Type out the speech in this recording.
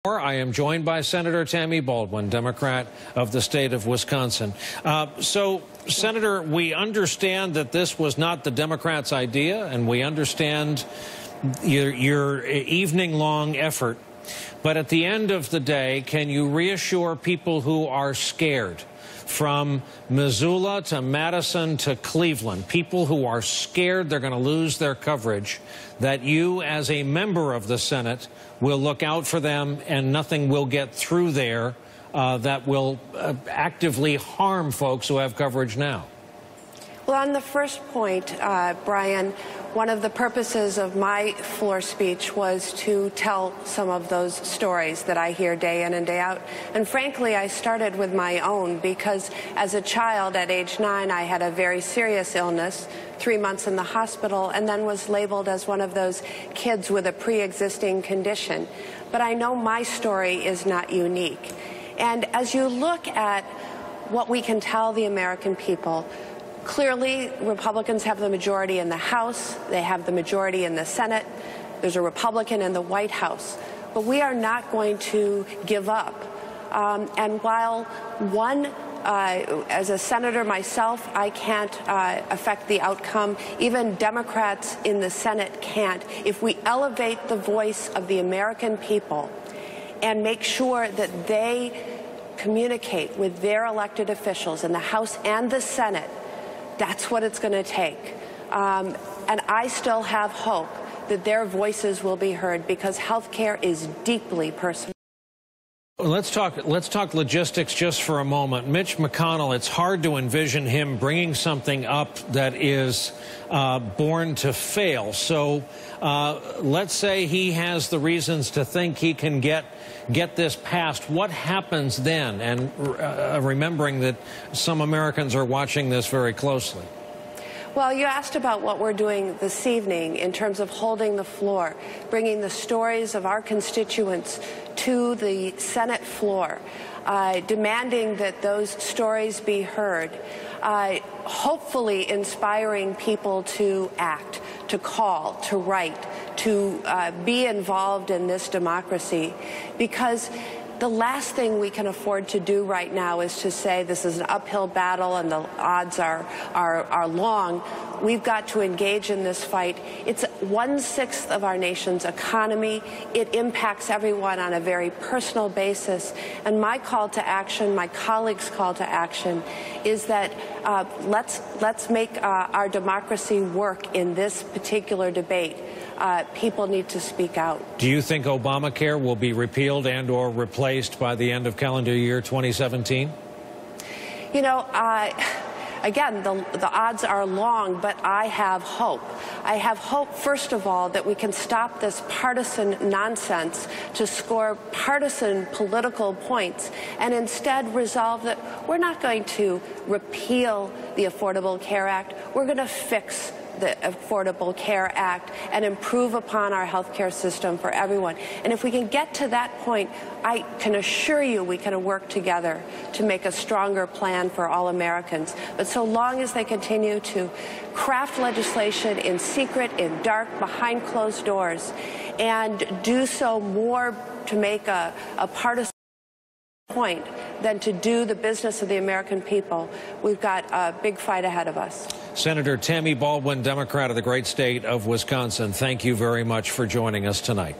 I am joined by Senator Tammy Baldwin, Democrat of the state of Wisconsin. So, Senator, we understand that this was not the Democrats' idea, and we understand your evening-long effort. But at the end of the day, can you reassure people who are scared, from Missoula to Madison to Cleveland, people who are scared they're going to lose their coverage, that you, as a member of the Senate, will look out for them and nothing will get through there that will actively harm folks who have coverage now? Well, on the first point, Brian, one of the purposes of my floor speech was to tell some of those stories that I hear day in and day out. And frankly, I started with my own because as a child at age 9, I had a very serious illness, 3 months in the hospital, and then was labeled as one of those kids with a pre-existing condition. But I know my story is not unique. And as you look at what we can tell the American people, clearly, Republicans have the majority in the House. They have the majority in the Senate. There's a Republican in the White House. But we are not going to give up. And while as a senator myself, I can't affect the outcome, even Democrats in the Senate can't. If we elevate the voice of the American people and make sure that they communicate with their elected officials in the House and the Senate, that's what it's going to take. And I still have hope that their voices will be heard because health care is deeply personal. Let's talk logistics just for a moment. Mitch McConnell, it's hard to envision him bringing something up that is born to fail. So let's say he has the reasons to think he can get this passed. What happens then? And remembering that some Americans are watching this very closely. Well, you asked about what we're doing this evening in terms of holding the floor, bringing the stories of our constituents to the Senate floor, demanding that those stories be heard, hopefully inspiring people to act, to call, to write, to be involved in this democracy, because the last thing we can afford to do right now is to say this is an uphill battle and the odds are long. We've got to engage in this fight. It's 1/6 of our nation's economy. It impacts everyone on a very personal basis. And my call to action, my colleagues' call to action, is that let's make our democracy work in this particular debate. People need to speak out. Do you think Obamacare will be repealed and or replaced by the end of calendar year 2017? You know, again, the odds are long, but I have hope. I have hope, first of all, that we can stop this partisan nonsense to score partisan political points and instead resolve that we're not going to repeal the Affordable Care Act. We're going to fix the Affordable Care Act and improve upon our health care system for everyone. And if we can get to that point, I can assure you we can work together to make a stronger plan for all Americans. But so long as they continue to craft legislation in secret, in dark, behind closed doors, and do so more to make a partisan point than to do the business of the American people, we've got a big fight ahead of us. Senator Tammy Baldwin, Democrat of the great state of Wisconsin, thank you very much for joining us tonight.